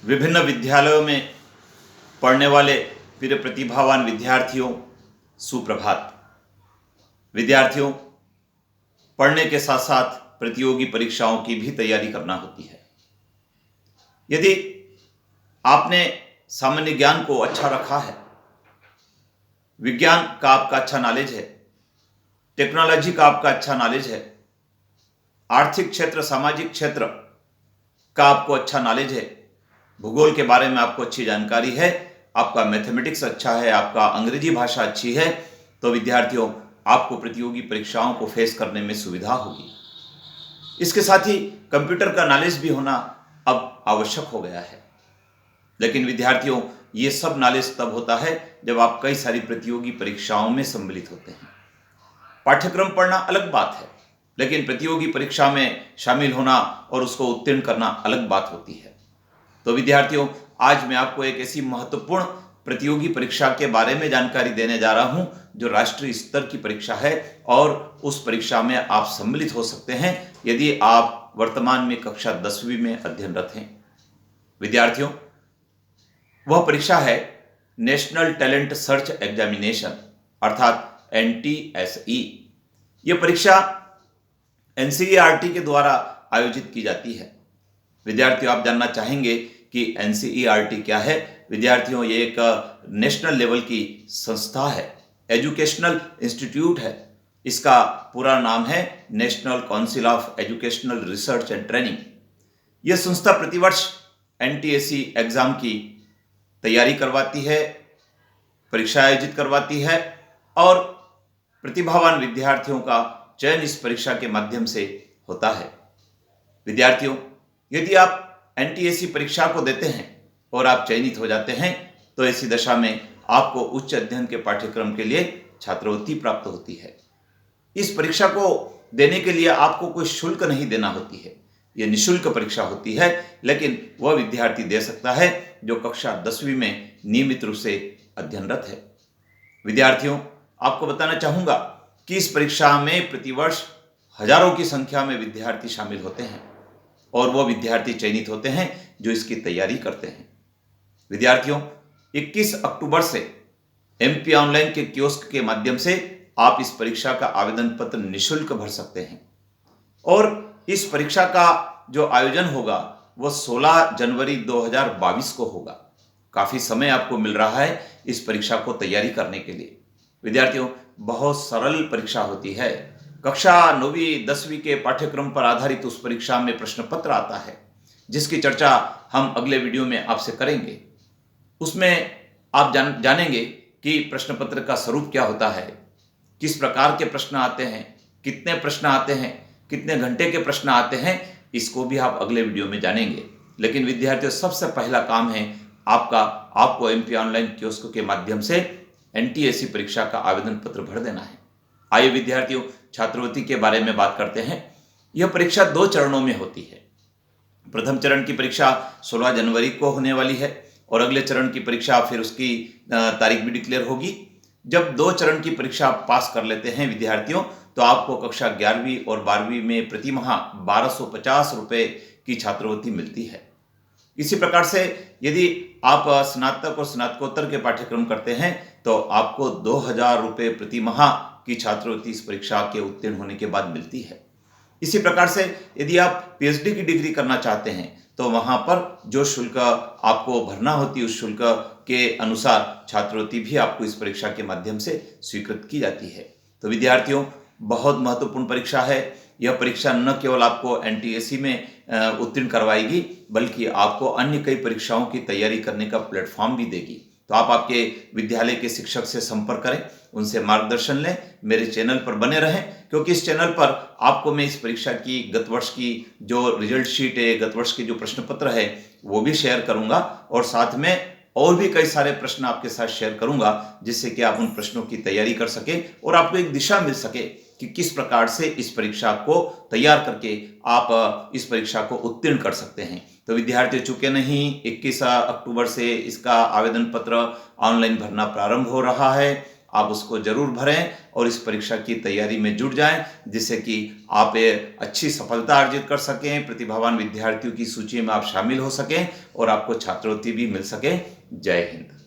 विभिन्न विद्यालयों में पढ़ने वाले प्रिय प्रतिभावान विद्यार्थियों, सुप्रभात। विद्यार्थियों, पढ़ने के साथ साथ प्रतियोगी परीक्षाओं की भी तैयारी करना होती है। यदि आपने सामान्य ज्ञान को अच्छा रखा है, विज्ञान का आपका अच्छा नॉलेज है, टेक्नोलॉजी का आपका अच्छा नॉलेज है, आर्थिक क्षेत्र, सामाजिक क्षेत्र का आपको अच्छा नॉलेज है, भूगोल के बारे में आपको अच्छी जानकारी है, आपका मैथमेटिक्स अच्छा है, आपका अंग्रेजी भाषा अच्छी है, तो विद्यार्थियों आपको प्रतियोगी परीक्षाओं को फेस करने में सुविधा होगी। इसके साथ ही कंप्यूटर का नॉलेज भी होना अब आवश्यक हो गया है। लेकिन विद्यार्थियों, ये सब नॉलेज तब होता है जब आप कई सारी प्रतियोगी परीक्षाओं में सम्मिलित होते हैं। पाठ्यक्रम पढ़ना अलग बात है, लेकिन प्रतियोगी परीक्षा में शामिल होना और उसको उत्तीर्ण करना अलग बात होती है। तो विद्यार्थियों, आज मैं आपको एक ऐसी महत्वपूर्ण प्रतियोगी परीक्षा के बारे में जानकारी देने जा रहा हूं जो राष्ट्रीय स्तर की परीक्षा है और उस परीक्षा में आप सम्मिलित हो सकते हैं यदि आप वर्तमान में कक्षा 10वीं में अध्ययनरत हैं। विद्यार्थियों, वह परीक्षा है नेशनल टैलेंट सर्च एग्जामिनेशन अर्थात NTSE। यह परीक्षा NCERT के द्वारा आयोजित की जाती है। विद्यार्थियों, आप जानना चाहेंगे कि NCERT क्या है। विद्यार्थियों, ये एक नेशनल लेवल की संस्था है, एजुकेशनल इंस्टीट्यूट है। इसका पूरा नाम है national council of educational research and training. यह संस्था प्रतिवर्ष NTSE एग्जाम की तैयारी करवाती है, परीक्षा आयोजित करवाती है और प्रतिभावान विद्यार्थियों का चयन इस परीक्षा के माध्यम से होता है। विद्यार्थियों, यदि आप NTSE परीक्षा को देते हैं और आप चयनित हो जाते हैं तो ऐसी दशा में आपको उच्च अध्ययन के पाठ्यक्रम के लिए छात्रवृत्ति प्राप्त होती है। इस परीक्षा को देने के लिए आपको कोई शुल्क नहीं देना होती है। यह निःशुल्क परीक्षा होती है, लेकिन वह विद्यार्थी दे सकता है जो कक्षा 10वीं में नियमित रूप से अध्ययनरत है। विद्यार्थियों, आपको बताना चाहूंगा कि इस परीक्षा में प्रतिवर्ष हजारों की संख्या में विद्यार्थी शामिल होते हैं और वह विद्यार्थी चयनित होते हैं जो इसकी तैयारी करते हैं। विद्यार्थियों, 21 अक्टूबर से MP ऑनलाइन के कियोस्क के माध्यम से आप इस परीक्षा का आवेदन पत्र निःशुल्क भर सकते हैं और इस परीक्षा का जो आयोजन होगा वह 16 जनवरी 2022 को होगा। काफी समय आपको मिल रहा है इस परीक्षा को तैयारी करने के लिए। विद्यार्थियों, बहुत सरल परीक्षा होती है। कक्षा 9वीं 10वीं के पाठ्यक्रम पर आधारित उस परीक्षा में प्रश्न पत्र आता है, जिसकी चर्चा हम अगले वीडियो में आपसे करेंगे। उसमें आप जानेंगे कि प्रश्न पत्र का स्वरूप क्या होता है, किस प्रकार के प्रश्न आते हैं, कितने प्रश्न आते हैं, कितने घंटे के प्रश्न आते हैं, इसको भी आप अगले वीडियो में जानेंगे। लेकिन विद्यार्थियों, सबसे पहला काम है आपको MP ऑनलाइन कियोस्क के माध्यम से NTSE परीक्षा का आवेदन पत्र भर देना है। आइए विद्यार्थियों, छात्रवृत्ति के बारे में बात करते हैं। यह परीक्षा 2 चरणों में होती है। प्रथम चरण की परीक्षा 16 जनवरी को होने वाली है और अगले चरण की परीक्षा फिर उसकी तारीख भी डिक्लेयर होगी। जब 2 चरण की परीक्षा आप पास कर लेते हैं विद्यार्थियों, तो आपको कक्षा 11वीं और 12वीं में प्रति माह 1250 रुपये की छात्रवृत्ति मिलती है। इसी प्रकार से यदि आप स्नातक और स्नातकोत्तर के पाठ्यक्रम करते हैं तो आपको 2000 रुपये प्रति माह की छात्रवृत्ति इस परीक्षा के उत्तीर्ण होने के बाद मिलती है। इसी प्रकार से यदि आप PhD की डिग्री करना चाहते हैं तो वहां पर जो शुल्क आपको भरना होती है उस शुल्क के अनुसार छात्रवृत्ति भी आपको इस परीक्षा के माध्यम से स्वीकृत की जाती है। तो विद्यार्थियों, बहुत महत्वपूर्ण परीक्षा है। यह परीक्षा न केवल आपको NTSE में उत्तीर्ण करवाएगी, बल्कि आपको अन्य कई परीक्षाओं की तैयारी करने का प्लेटफॉर्म भी देगी। तो आप आपके विद्यालय के शिक्षक से संपर्क करें, उनसे मार्गदर्शन लें, मेरे चैनल पर बने रहें, क्योंकि इस चैनल पर आपको मैं इस परीक्षा की गत वर्ष की जो रिजल्ट शीट है, गत वर्ष के जो प्रश्न पत्र है, वो भी शेयर करूंगा और साथ में और भी कई सारे प्रश्न आपके साथ शेयर करूंगा, जिससे कि आप उन प्रश्नों की तैयारी कर सके और आपको एक दिशा मिल सके कि किस प्रकार से इस परीक्षा को तैयार करके आप इस परीक्षा को उत्तीर्ण कर सकते हैं। तो विद्यार्थी चूके नहीं, 21 अक्टूबर से इसका आवेदन पत्र ऑनलाइन भरना प्रारंभ हो रहा है। आप उसको जरूर भरें और इस परीक्षा की तैयारी में जुट जाएं, जिससे कि आप अच्छी सफलता अर्जित कर सकें, प्रतिभावान विद्यार्थियों की सूची में आप शामिल हो सकें और आपको छात्रवृत्ति भी मिल सके। जय हिंद।